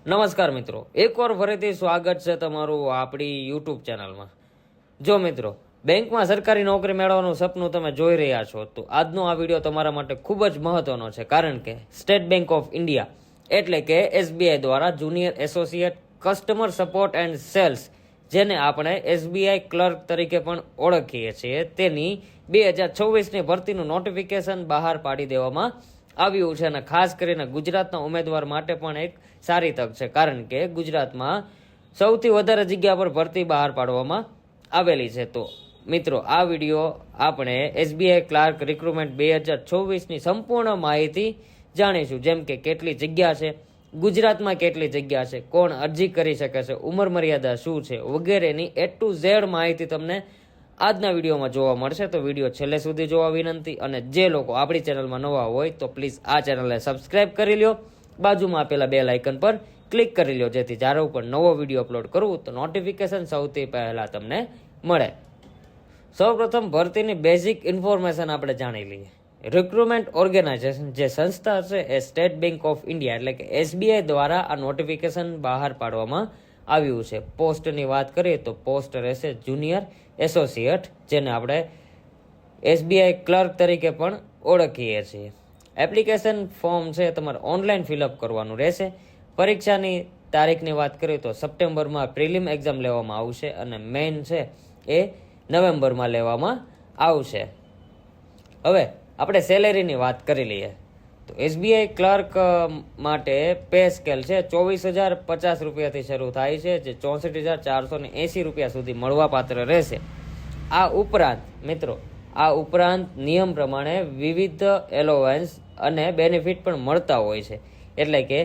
નમસ્કાર મિત્રો, એકવાર ફરીથી સ્વાગત છે તમારું આપણી યુટ્યુબ ચેનલમાં. જો મિત્રો, બેંકમાં સરકારી નોકરી મેળવવાનું સપનું તમે જોઈ રહ્યા છો તો આજનો આ વિડીયો તમારા માટે ખૂબ જ મહત્વનો છે, કારણ કે સ્ટેટ બેંક ઓફ ઇન્ડિયા એટલે કે SBI દ્વારા junior associate customer support and cells, જેને આપણે SBI ક્લર્ક તરીકે પણ ઓળખીએ છીએ, તેની 2026ની ભરતીનું નોટિફિકેશન બહાર પાડી દેવામાં આવ્યું છે. અને ખાસ કરીને ગુજરાતના ઉમેદવાર માટે પણ એક સારી તક છે, કારણ કે ગુજરાતમાં સૌથી વધારે જગ્યા પર ભરતી બહાર પાડવામાં આવેલી છે. તો મિત્રો, આ વિડીયો આપણે SBI ક્લાર્ક રિક્રુટમેન્ટ 2026ની સંપૂર્ણ માહિતી જાણીશું, જેમ કે કેટલી જગ્યા છે, ગુજરાતમાં કેટલી જગ્યા છે, કોણ અરજી કરી શકે છે, ઉંમર મર્યાદા શું છે વગેરેની A to Z માહિતી તમને આજના વિડીયોમાં જોવા મળશે. તો વિડીયો છેલ્લે સુધી જોવા વિનંતી, અને જે લોકો આપણી ચેનલમાં નવા હોય તો પ્લીઝ આ ચેનલને સબસ્ક્રાઇબ કરી લ્યો, બાજુમાં આપેલા બેલ આઇકન પર ક્લિક કરી લ્યો, જેથી જ્યારે ઉપર નવો વિડીયો અપલોડ કરું તો નોટિફિકેશન સૌથી પહેલાં તમને મળે. સૌપ્રથમ ભરતીની બેઝિક ઇન્ફોર્મેશન આપણે જાણી લઈએ. રિક્રુટમેન્ટ ઓર્ગેનાઇઝેશન જે સંસ્થા છે એ સ્ટેટ બેંક ઓફ ઇન્ડિયા એટલે કે SBI દ્વારા આ નોટિફિકેશન બહાર પાડવામાં આવ્યું છે. પોસ્ટની વાત કરીએ તો પોસ્ટ રહેશે જુનિયર એસોસિએટ, જેને આપણે SBI ક્લર્ક તરીકે પણ ઓળખીએ છીએ. એપ્લિકેશન ફોર્મ છે તમારે ઓનલાઈન ફિલઅપ કરવાનું રહેશે. પરીક્ષાની તારીખની વાત કરીએ તો સપ્ટેમ્બરમાં પ્રિલિમ એક્ઝામ લેવામાં આવશે અને મેઇન છે એ નવેમ્બરમાં લેવામાં આવશે. હવે આપણે સેલેરીની વાત કરી લઈએ તો SBI ક્લર્ક માટે પે સ્કેલ છે 24,050 રૂપિયાથી શરૂ થાય છે, જે 64,480 રૂપિયા સુધી મળવાપાત્ર રહેશે. આ ઉપરાંત મિત્રો, નિયમ પ્રમાણે વિવિધ એલોવન્સ અને બેનિફિટ પણ મળતા હોય છે. એટલે કે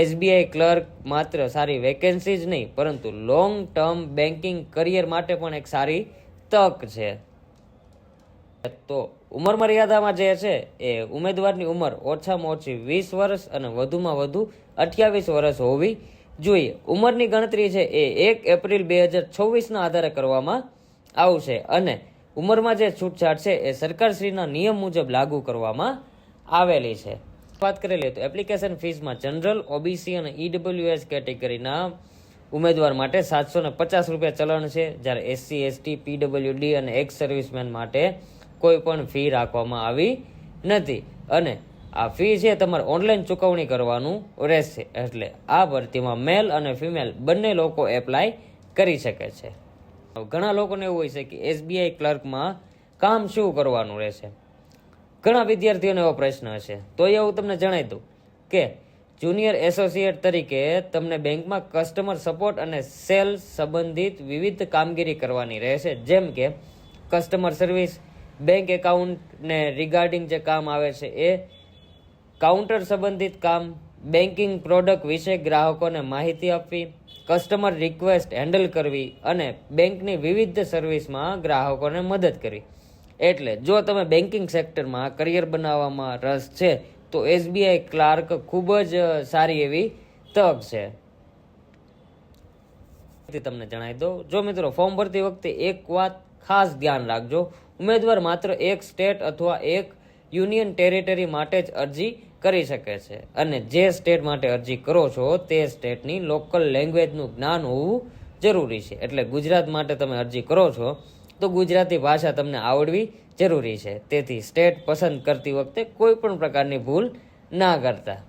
SBI ક્લર્ક માત્ર સારી વેકેન્સી જ નહીં, પરંતુ લોંગ ટર્મ બેન્કિંગ કરિયર માટે પણ એક સારી તક છે. તો ઉંમર મર્યાદામાં જે છે એ ઉમેદવારની ઉંમર ઓછામાં ઓછી 20 વર્ષ અને વધુમાં વધુ 28 વર્ષ હોવી જોઈએ. ઉંમરની ગણતરી છે એ 1 એપ્રિલ 2026ના આધારે કરવામાં આવશે, અને ઉંમરમાં જે છૂટછાટ છે એ સરકારશ્રીના નિયમ મુજબ લાગુ કરવામાં આવેલી છે. વાત કરી લઈએ તો એપ્લિકેશન ફીસમાં જનરલ, OBC અને EWS કેટેગરીના ઉમેદવાર માટે 750 રૂપિયા ચલણ છે, જ્યારે SC, ST, PWD અને એક્સ સર્વિસમેન માટે કોઈ પણ ફી રાખવામાં આવી નથી, અને આ ફી છે તમારે ઓનલાઈન ચૂકવણી કરવાનું રહેશે. એટલે આ ભરતીમાં મેલ અને ફિમેલ બંને લોકો એપ્લાય કરી શકે છે. ઘણા લોકોને એવું હોય છે કે SBI ક્લર્કમાં કામ શું કરવાનું રહેશે. ઘણા વિદ્યાર્થીઓને એવો પ્રશ્ન હશે, તો એવું તમને જણાવી દઉં કે જુનિયર એસોસિએટ તરીકે તમને બેંકમાં કસ્ટમર સપોર્ટ અને સેલ્સ સંબંધિત વિવિધ કામગીરી કરવાની રહેશે, જેમ કે કસ્ટમર સર્વિસ, બેંક એકાઉન્ટને રિગાર્ડિંગ જે કામ આવે છે એ કાઉન્ટર સંબંધિત કામ, બેન્કિંગ પ્રોડક્ટ વિશે ગ્રાહકોને માહિતી આપવી, કસ્ટમર રિક્વેસ્ટ હેન્ડલ કરવી અને બેંકની વિવિધ સર્વિસમાં ગ્રાહકોને મદદ કરવી. એટલે જો તમે બેન્કિંગ સેક્ટરમાં કરિયર બનાવવામાં રસ છે તો SBI ક્લાર્ક ખૂબ જ સારી એવી તક છે. તમને જણાવી દઉં, જો મિત્રો ફોર્મ ભરતી વખતે એક વાત ખાસ ધ્યાન રાખજો, ઉમેદવાર માત્ર એક સ્ટેટ અથવા એક યુનિયન ટેરિટરી માટે જ અરજી કરી શકે છે, અને જે સ્ટેટ માટે અરજી કરો છો તે સ્ટેટની લોકલ લેંગ્વેજનું જ્ઞાન હોવું જરૂરી છે. એટલે ગુજરાત માટે તમે અરજી કરો છો તો ગુજરાતી ભાષા તમને આવડવી જરૂરી છે. તેથી સ્ટેટ પસંદ કરતી વખતે કોઈ પણ પ્રકારની ભૂલ ના કરતા.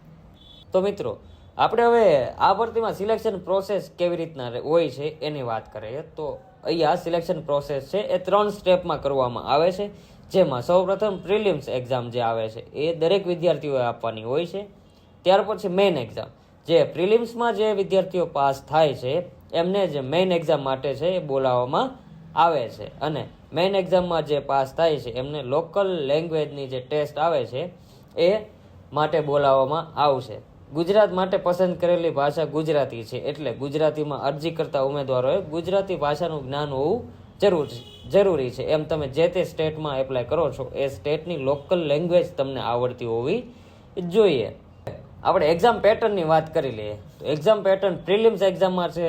તો મિત્રો, આપણે હવે આ ભરતીમાં સિલેક્શન પ્રોસેસ કેવી રીતના હોય છે એની વાત કરીએ તો અહીંયા સિલેક્શન પ્રોસેસ છે એ 3 સ્ટેપમાં કરવામાં આવે છે, જેમાં સૌપ્રથમ પ્રિલિમ્સ એક્ઝામ જે આવે છે એ દરેક વિદ્યાર્થીઓએ આપવાની હોય છે. ત્યાર પછી મેઇન એક્ઝામ, જે પ્રિલિમ્સમાં જે વિદ્યાર્થીઓ પાસ થાય છે એમને જે મેઇન એક્ઝામ માટે છે એ બોલાવવામાં આવે છે, અને મેઇન એક્ઝામમાં જે પાસ થાય છે એમને લોકલ લેંગ્વેજની જે ટેસ્ટ આવે છે એ માટે બોલાવવામાં આવશે. ગુજરાત માટે પસંદ કરેલી ભાષા ગુજરાતી છે, એટલે ગુજરાતીમાં અરજી કરતા ઉમેદવારોએ ગુજરાતી ભાષાનું જ્ઞાન હોવું જરૂરી છે. એમ તમે જે તે સ્ટેટમાં એપ્લાય કરો છો એ સ્ટેટની લોકલ લેંગ્વેજ તમને આવડતી હોવી જોઈએ. આપણે એક્ઝામ પેટર્નની વાત કરી લઈએ તો એક્ઝામ પેટર્ન પ્રિલિમ્સ એક્ઝામમાં છે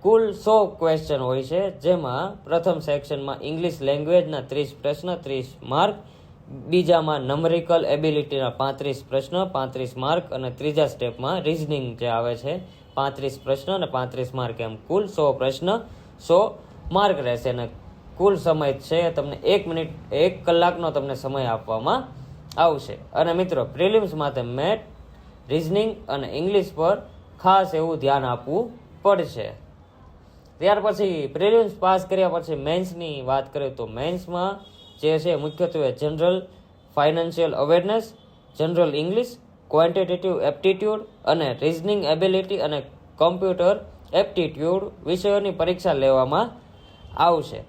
કુલ 100 ક્વેશ્ચન હોય છે, જેમાં પ્રથમ સેક્શનમાં ઇંગ્લિશ લેંગ્વેજના 30 પ્રશ્ન 30 માર્ક, બીજામાં નંબરિકલ એબિલિટીના 35 પ્રશ્ન 35 માર્ક, અને ત્રીજા સ્ટેપમાં રિઝનિંગ જે આવે છે 35 પ્રશ્ન અને 35 માર્ક, એમ કુલ 100 પ્રશ્ન 100 માર્ક રહેશે. અને કુલ સમય છે તમને 1 કલાકનો તમને સમય આપવામાં આવશે. અને મિત્રો પ્રિલિમ્સ માટે મેથ, રિઝનિંગ અને ઇંગ્લિશ પર ખાસ એવું ધ્યાન આપવું પડશે. ત્યાર પછી પ્રિલિમ્સ પાસ કર્યા પછી મેન્સની વાત કરીએ તો મેન્સમાં જે છે મુખ્યત્વે general financial awareness, general English, quantitative aptitude અને રિઝનિંગ એબિલિટી અને કોમ્પ્યુટર એપ્ટિટ્યૂડ વિષયોની પરીક્ષા લેવામાં આવશે.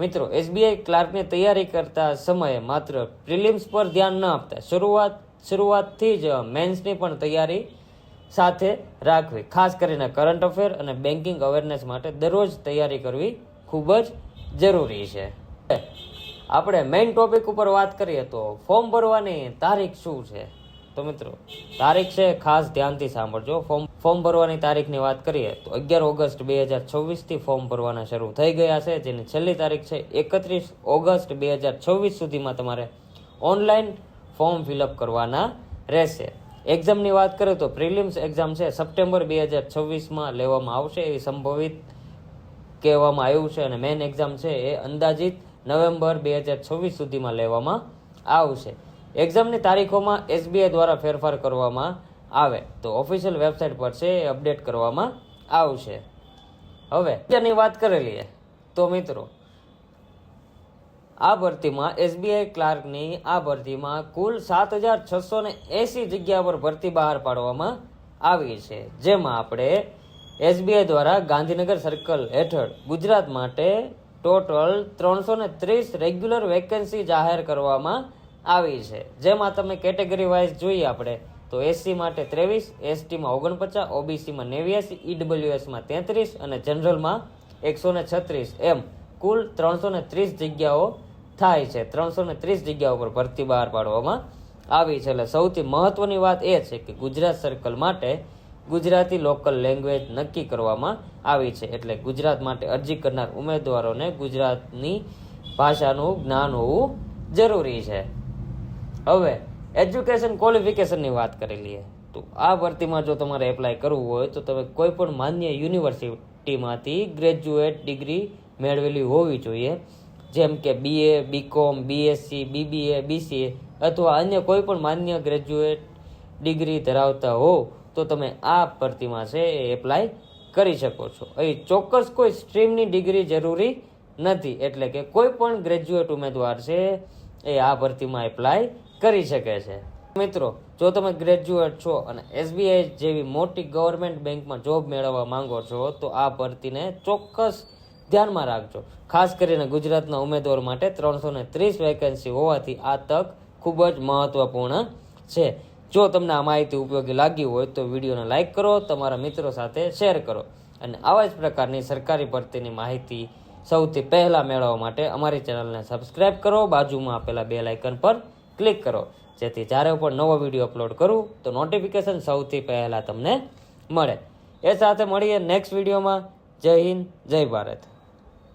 મિત્રો એસબીઆઈ ક્લાર્કની તૈયારી કરતા સમયે માત્ર પ્રિલિમ્સ પર ધ્યાન ન આપતા શરૂઆતથી જ મેન્સની પણ તૈયારી સાથે રાખવી. ખાસ કરીને કરંટ અફેર અને બેન્કિંગ અવેરનેસ માટે દરરોજ તૈયારી કરવી ખૂબ જ જરૂરી છે. આપણે મેઇન ટોપિક ઉપર વાત કરીએ તો ફોર્મ ભરવાની તારીખ શું છે? તો મિત્રો તારીખ છે, ખાસ ધ્યાનથી સાંભળજો. ફોર્મ ભરવાની તારીખની વાત કરીએ તો 11 ઓગસ્ટ 2024થી ફોર્મ ભરવાના શરૂ થઈ ગયા છે, જેની છેલ્લી તારીખ છે 31 ઓગસ્ટ 2024 સુધીમાં તમારે ઓનલાઈન ફોર્મ ફિલઅપ કરવાના રહેશે. એક્ઝામની વાત કરીએ તો પ્રિલિમ્સ એક્ઝામ છે સપ્ટેમ્બર 2026માં લેવામાં આવશે એવી સંભવિત કહેવામાં આવ્યું છે. અને મેઇન એક્ઝામ છે એ અંદાજિત નવેમ્બર 2026 સુધીમાં લેવામાં આવશે. એક્ઝામની તારીખોમાં એસબીઆઈ દ્વારા ફેરફાર કરવામાં આવે તો ઓફિશિયલ વેબસાઇટ પર છે એ અપડેટ કરવામાં આવશે. હવે ની વાત કરી લઈએ તો મિત્રો આ ભરતીમાં એસબીઆઈ ક્લાર્કની આ ભરતીમાં કુલ 7,680 જગ્યા પર ભરતી બહાર પાડવામાં આવી છે, જેમાં આપણે એસબીઆઈ દ્વારા ગાંધીનગર સર્કલ હેઠળ ગુજરાત માટે ટોટલ 330 રેગ્યુલર વેકેન્સી જાહેર કરવામાં આવી છે. જેમાં તમે કેટેગરી વાઇઝ જોઈએ આપણે તો એસસી માટે 23, એસટીમાં 49, ઓબીસીમાં 89, ઈડબ્લ્યુએસમાં 33 અને જનરલમાં 136, એમ કુલ 330 જગ્યાઓ થાય છે. 330 જગ્યાઓ પર ભરતી બહાર પાડવામાં આવી છે. એટલે સૌથી મહત્વની વાત એ છે કે ગુજરાત સર્કલ માટે ગુજરાતી લોકલ લેંગ્વેજ નક્કી કરવામાં આવી છે. એટલે ગુજરાત માટે અરજી કરનાર ઉમેદવારોને ગુજરાતની ભાષાનું જ્ઞાન હોવું જરૂરી છે. હવે એજ્યુકેશન ક્વોલિફિકેશનની વાત કરી લઈએ તો આ ભરતીમાં જો તમારે એપ્લાય કરવું હોય તો તમે કોઈ પણ માન્ય યુનિવર્સિટીમાંથી ગ્રેજ્યુએટ ડિગ્રી મેળવેલી હોવી જોઈએ, જેમ કે BA, BCom, BSc, BBA, BCA અથવા અન્ય કોઈ પણ માન્ય ગ્રેજ્યુએટ ડિગ્રી ધરાવતા હો તો તમે આ ભરતીમાં છે એ એપ્લાય કરી શકો છો. અહીં ચોક્કસ કોઈ સ્ટ્રીમની ડિગ્રી જરૂરી નથી, એટલે કે કોઈ પણ ગ્રેજ્યુએટ ઉમેદવાર છે એ આ ભરતીમાં એપ્લાય કરી શકે છે. મિત્રો જો તમે ગ્રેજ્યુએટ છો અને એસબીઆઈ જેવી મોટી ગવર્મેન્ટ બેંકમાં જોબ મેળવવા માંગો છો તો આ ભરતીને ચોક્કસ ધ્યાનમાં રાખજો. ખાસ કરીને ગુજરાતના ઉમેદવાર માટે 330 વેકેન્સી હોવાથી આ તક ખૂબ જ મહત્વપૂર્ણ છે. જો તમને આ માહિતી ઉપયોગી લાગી હોય તો વિડીયોને લાઇક કરો, તમારા મિત્રો સાથે શેર કરો અને આવા જ પ્રકારની સરકારી ભરતીની માહિતી સૌથી પહેલાં મેળવવા માટે અમારી ચેનલને સબસ્ક્રાઇબ કરો, બાજુમાં આપેલા બેલ આઇકન પર ક્લિક કરો, જેથી જ્યારે પણ નવો વિડીયો અપલોડ કરું તો નોટિફિકેશન સૌથી પહેલાં તમને મળે. એ સાથે મળીએ નેક્સ્ટ વિડીયોમાં. જય હિન્દ, જય ભારત.